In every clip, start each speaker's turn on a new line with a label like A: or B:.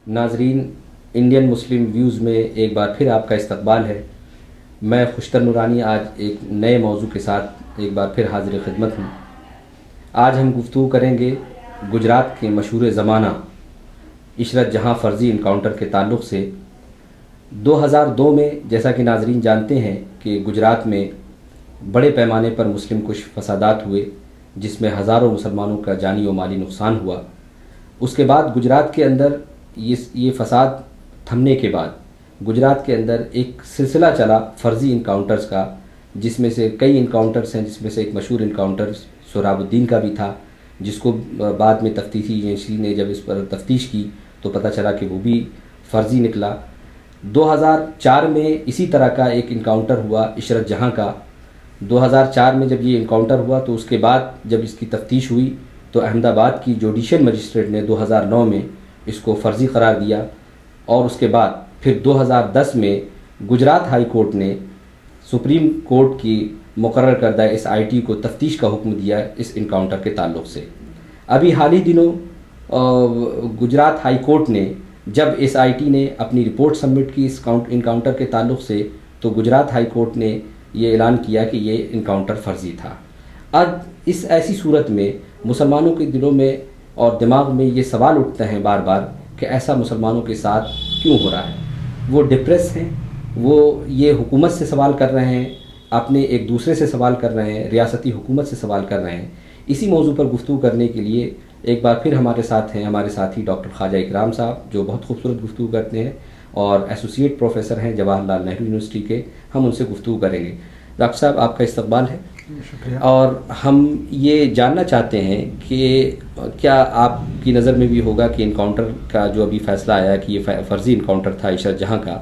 A: ناظرین، Indian Muslim views میں ایک بار پھر آپ کا استقبال ہے۔ میں خوشتر نورانی آج ایک نئے موضوع کے ساتھ ایک بار پھر حاضر خدمت ہوں۔ آج ہم گفتگو کریں گے گجرات کے مشہور زمانہ عشرت جہاں فرضی انکاؤنٹر کے تعلق سے۔ 2002 میں جیسا کہ ناظرین جانتے ہیں کہ گجرات میں بڑے پیمانے پر مسلم کش فسادات ہوئے، جس میں ہزاروں مسلمانوں کا جانی و مالی نقصان ہوا۔ اس کے بعد گجرات کے اندر یہ فساد تھمنے کے بعد گجرات کے اندر ایک سلسلہ چلا فرضی انکاؤنٹرز کا، جس میں سے کئی انکاؤنٹرز ہیں، جس میں سے ایک مشہور انکاؤنٹر سہراب الدین کا بھی تھا، جس کو بعد میں تفتیشی ایجنسی نے جب اس پر تفتیش کی تو پتہ چلا کہ وہ بھی فرضی نکلا۔ 2004 میں اسی طرح کا ایک انکاؤنٹر ہوا عشرت جہاں کا۔ 2004 میں جب یہ انکاؤنٹر ہوا تو اس کے بعد جب اس کی تفتیش ہوئی تو احمد آباد کی جوڈیشل مجسٹریٹ نے 2009 میں اس کو فرضی قرار دیا، اور اس کے بعد پھر 2010 میں گجرات ہائی کورٹ نے سپریم کورٹ کی مقرر کردہ اس آئی ٹی کو تفتیش کا حکم دیا اس انکاؤنٹر کے تعلق سے۔ ابھی حال ہی دنوں گجرات ہائی کورٹ نے جب اس آئی ٹی نے اپنی رپورٹ سبمٹ کی اس انکاؤنٹر کے تعلق سے، تو گجرات ہائی کورٹ نے یہ اعلان کیا کہ یہ انکاؤنٹر فرضی تھا۔ اب اس ایسی صورت میں مسلمانوں کے دلوں میں اور دماغ میں یہ سوال اٹھتا ہے بار بار کہ ایسا مسلمانوں کے ساتھ کیوں ہو رہا ہے؟ وہ ڈپریس ہیں، وہ یہ حکومت سے سوال کر رہے ہیں، اپنے ایک دوسرے سے سوال کر رہے ہیں، ریاستی حکومت سے سوال کر رہے ہیں۔ اسی موضوع پر گفتگو کرنے کے لیے ایک بار پھر ہمارے ساتھ ہیں ہمارے ساتھی ڈاکٹر خواجہ اکرام صاحب، جو بہت خوبصورت گفتگو کرتے ہیں اور ایسوسیٹ پروفیسر ہیں جواہر لال نہرو یونیورسٹی کے۔ ہم ان سے گفتگو کریں گے۔ ڈاکٹر صاحب، آپ کا استقبال ہے۔
B: شکریہ۔
A: اور ہم یہ جاننا چاہتے ہیں کہ کیا آپ کی نظر میں بھی ہوگا کہ انکاؤنٹر کا جو ابھی فیصلہ آیا کہ یہ فرضی انکاؤنٹر تھا عشرت جہاں کا،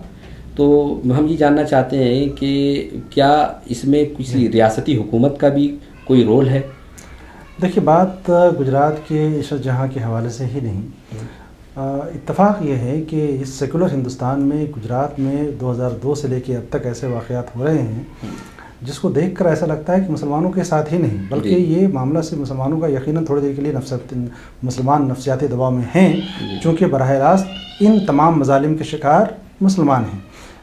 A: تو ہم یہ جاننا چاہتے ہیں کہ کیا اس میں کسی ریاستی حکومت کا بھی کوئی رول ہے؟
B: دیکھیے، بات گجرات کے عشرت جہاں کے حوالے سے ہی نہیں، اتفاق یہ ہے کہ اس سیکولر ہندوستان میں گجرات میں 2002 سے لے کے اب تک ایسے واقعات ہو رہے ہیں جس کو دیکھ کر ایسا لگتا ہے کہ مسلمانوں کے ساتھ ہی نہیں بلکہ یہ معاملہ سے مسلمانوں کا یقیناً تھوڑی دیر کے لیے مسلمان نفسیاتی دباؤ میں ہیں، چونکہ براہ راست ان تمام مظالم کے شکار مسلمان ہیں،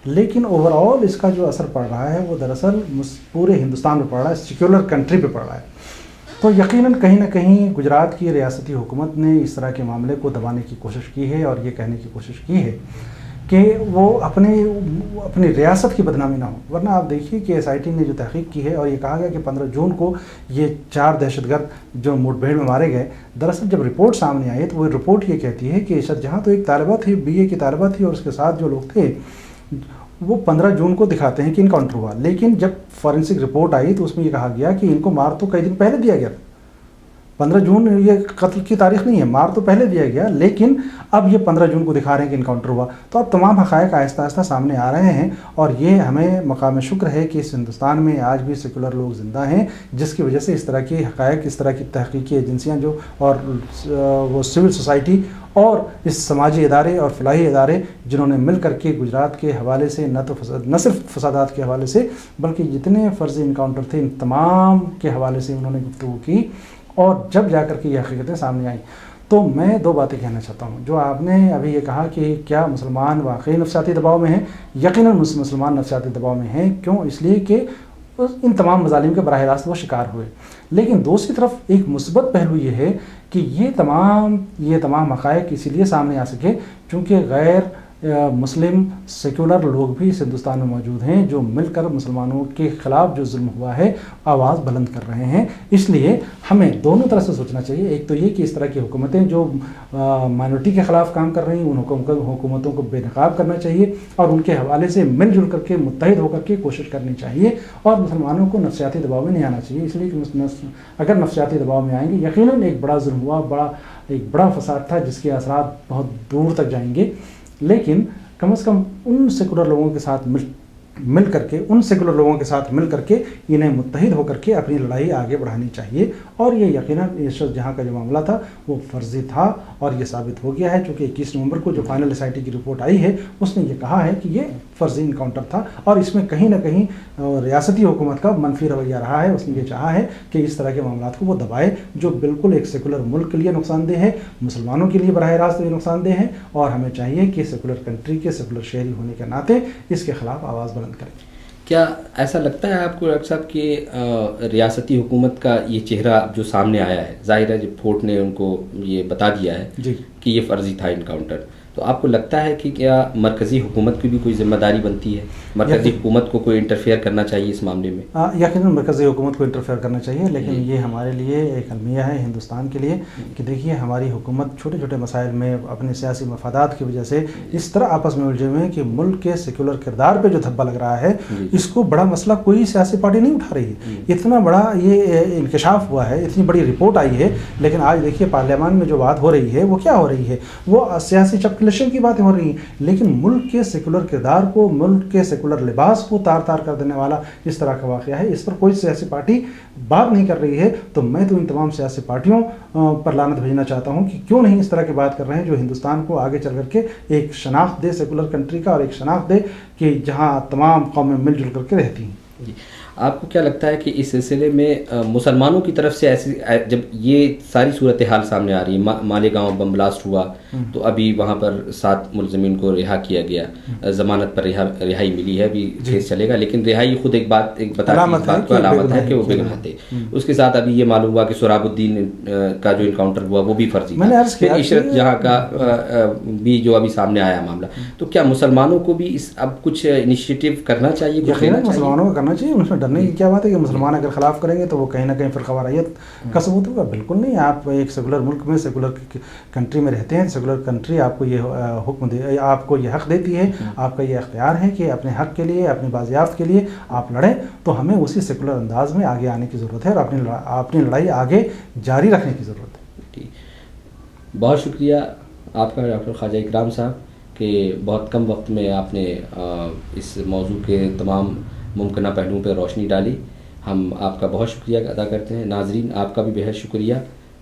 B: لیکن اوور آل اس کا جو اثر پڑ رہا ہے وہ دراصل پورے ہندوستان پہ پڑ رہا ہے، سیکولر کنٹری پہ پڑ رہا ہے۔ تو یقیناً کہیں نہ کہیں گجرات کی ریاستی حکومت نے اس طرح کے معاملے کو دبانے کی کوشش کی ہے اور یہ کہنے کی کوشش کی ہے کہ وہ اپنی ریاست کی بدنامی نہ ہو۔ ورنہ آپ دیکھیے کہ ایس آئی ٹی نے جو تحقیق کی ہے اور یہ کہا گیا کہ 15 جون کو یہ 4 دہشت گرد جو مٹ بھیڑ میں مارے گئے، دراصل جب رپورٹ سامنے آئی تو وہ رپورٹ یہ کہتی ہے کہ عشرت جہاں تو ایک طالبہ تھی، BA کی طالبہ تھی، اور اس کے ساتھ جو لوگ تھے وہ 15 جون کو دکھاتے ہیں کہ انکاؤنٹر ہوا، لیکن جب فورینسک رپورٹ آئی تو اس میں یہ کہا گیا کہ ان کو مار تو کئی دن پہلے دیا گیا تھا۔ 15 جون یہ قتل کی تاریخ نہیں ہے، مار تو پہلے دیا گیا، لیکن اب یہ 15 جون کو دکھا رہے ہیں کہ انکاؤنٹر ہوا۔ تو اب تمام حقائق آہستہ آہستہ سامنے آ رہے ہیں، اور یہ ہمیں مقام شکر ہے کہ اس ہندوستان میں آج بھی سیکولر لوگ زندہ ہیں، جس کی وجہ سے اس طرح کی حقائق، اس طرح کی تحقیقی ایجنسیاں جو اور وہ سول سوسائٹی اور اس سماجی ادارے اور فلاحی ادارے جنہوں نے مل کر کے گجرات کے حوالے سے نہ صرف فسادات کے حوالے سے بلکہ جتنے فرضی انکاؤنٹر تھے ان تمام کے حوالے سے انہوں نے گفتگو کی، اور جب جا کر کے یہ حقیقتیں سامنے آئیں تو میں 2 باتیں کہنا چاہتا ہوں۔ جو آپ نے ابھی یہ کہا کہ کیا مسلمان واقعی نفسیاتی دباؤ میں ہیں، یقیناً مسلمان نفسیاتی دباؤ میں ہیں۔ کیوں؟ اس لیے کہ ان تمام مظالم کے براہ راست وہ شکار ہوئے، لیکن دوسری طرف ایک مثبت پہلو یہ ہے کہ یہ تمام حقائق اسی لیے سامنے آ سکے چونکہ غیر مسلم سیکولر لوگ بھی اس ہندوستان میں موجود ہیں جو مل کر مسلمانوں کے خلاف جو ظلم ہوا ہے آواز بلند کر رہے ہیں۔ اس لیے ہمیں دونوں طرح سے سوچنا چاہیے، ایک تو یہ کہ اس طرح کی حکومتیں جو مائنورٹی کے خلاف کام کر رہی ہیں ان حکومتوں کو بے نقاب کرنا چاہیے اور ان کے حوالے سے مل جل کر کے متحد ہو کر کے کوشش کرنی چاہیے، اور مسلمانوں کو نفسیاتی دباؤ میں نہیں آنا چاہیے، اس لیے کہ اگر نفسیاتی دباؤ میں آئیں گے یقیناً ایک بڑا ظلم ہوا، ایک بڑا فساد تھا جس کے اثرات بہت دور تک جائیں گے، لیکن کم از کم ان سیکولر لوگوں کے ساتھ مل کر کے ان سیکولر لوگوں کے ساتھ مل کر کے انہیں متحد ہو کر کے اپنی لڑائی آگے بڑھانی چاہیے. اور یہ یقیناً عشرت جہاں کا جو معاملہ تھا وہ فرضی تھا اور یہ ثابت ہو گیا ہے, چونکہ 21 نومبر کو جو فائنل ایس آئی ٹی کی رپورٹ آئی ہے اس نے یہ کہا ہے کہ یہ فرضی انکاؤنٹر تھا اور اس میں کہیں نہ کہیں ریاستی حکومت کا منفی رویہ رہا ہے. اس نے یہ چاہا ہے کہ اس طرح کے معاملات کو وہ دبائے جو بالکل ایک سیکولر ملک کے لیے نقصان دہ ہے, مسلمانوں کے لیے براہ راست نقصان دہ ہے, اور ہمیں چاہیے کہ سیکولر کنٹری کے سیکولر شہری ہونے کے ناطے اس کے خلاف آواز بلند کریں.
A: کیا ایسا لگتا ہے آپ کو ڈاکٹر صاحب کہ ریاستی حکومت کا یہ چہرہ جو سامنے آیا ہے, ظاہر ہے جب کورٹ نے ان کو یہ بتا دیا ہے
B: جی
A: کہ یہ فرضی تھا انکاؤنٹر, تو آپ کو لگتا ہے کہ کیا مرکزی حکومت کی بھی کوئی ذمہ داری بنتی ہے, مرکزی حکومت کو کوئی انٹرفیئر کرنا چاہیے اس معاملے میں؟
B: یقیناً مرکزی حکومت کو انٹرفیئر کرنا چاہیے, لیکن یہ ہمارے لیے ایک المیہ ہے ہندوستان کے لیے کہ دیکھیے ہماری حکومت چھوٹے چھوٹے مسائل میں اپنے سیاسی مفادات کی وجہ سے اس طرح آپس میں الجھے ہوئے ہیں کہ ملک کے سیکولر کردار پہ جو دھبا لگ رہا ہے اس کو بڑا مسئلہ کوئی سیاسی پارٹی نہیں اٹھا رہی ہے. اتنا بڑا یہ انکشاف ہوا ہے, اتنی بڑی رپورٹ آئی ہے, لیکن آج دیکھیے پارلیمان میں جو بات ہو رہی ہے وہ کیا ہو رہی ہے, وہ سیاسی چپکلشن کی باتیں ہو رہی ہیں, لیکن ملک کے سیکولر کردار کو, ملک کے سیکولر لباس کو تار تار کر دینے والا اس طرح کا واقعہ ہے. اس پر کوئی سیاسی پارٹی بات نہیں کر رہی ہے, تو میں تو ان تمام سیاسی پارٹیوں پر لعنت بھیجنا چاہتا ہوں کہ کیوں نہیں اس طرح کی بات کر رہے ہیں جو ہندوستان کو آگے چل کر کے ایک شناخت دے سیکولر کنٹری کا, اور ایک شناخت دے کہ جہاں تمام قومیں مل جل کر کے رہتی ہیں.
A: جی, آپ کو کیا لگتا ہے کہ اس سلسلے میں مسلمانوں کی طرف سے ایسی جب یہ ساری صورتحال سامنے آ رہی ہے, مالیگاؤں بم بلاسٹ ہوا تو ابھی وہاں پر 7 ملزمین کو رہا کیا گیا, ضمانت پر رہائی ملی ہے, ابھی کیس چلے گا, لیکن رہائی خود ایک بات کو علامت ہے کہ وہ بے گناہ تھے. اس کے ساتھ ابھی یہ معلوم ہوا کہ سراب الدین کا جو انکاؤنٹر ہوا وہ بھی فرضی تھا. پھر عشرت جہاں کا بھی جو ابھی سامنے آیا معاملہ, تو کیا مسلمانوں کو بھی اس اب کچھ انیشیٹو کرنا چاہیے؟
B: مسلمانوں کو کرنا چاہیے. اس میں ڈرنے کی کیا بات ہے کہ مسلمان اگر خلاف کریں گے تو وہ کہیں نہ کہیں فرقہ واریت کا ثبوت ہوگا. بالکل نہیں, آپ ایک سیکولر ملک میں, سیکولر کنٹری میں رہتے ہیں. سیکولر کنٹری آپ کو یہ حکم دے, آپ کو یہ حق دیتی ہے, آپ کا یہ اختیار ہے کہ اپنے حق کے لیے, اپنی بازیافت کے لیے آپ لڑیں. تو ہمیں اسی سیکولر انداز میں آگے آنے کی ضرورت ہے اور اپنی لڑائی آگے جاری رکھنے کی ضرورت ہے.
A: بہت شکریہ آپ کا ڈاکٹر خواجہ اکرام صاحب کہ بہت کم وقت میں آپ نے اس موضوع کے تمام ممکنہ پہلوؤں پہ روشنی ڈالی. ہم آپ کا بہت شکریہ ادا کرتے ہیں. ناظرین, آپ کا بھی بہت شکریہ,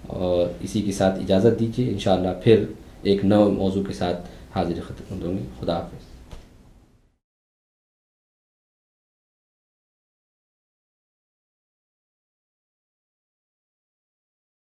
A: اور اسی کے ساتھ اجازت دیجیے. انشاءاللہ پھر ایک نئے موضوع کے ساتھ حاضر خدمت ہوں گے. خدا حافظ.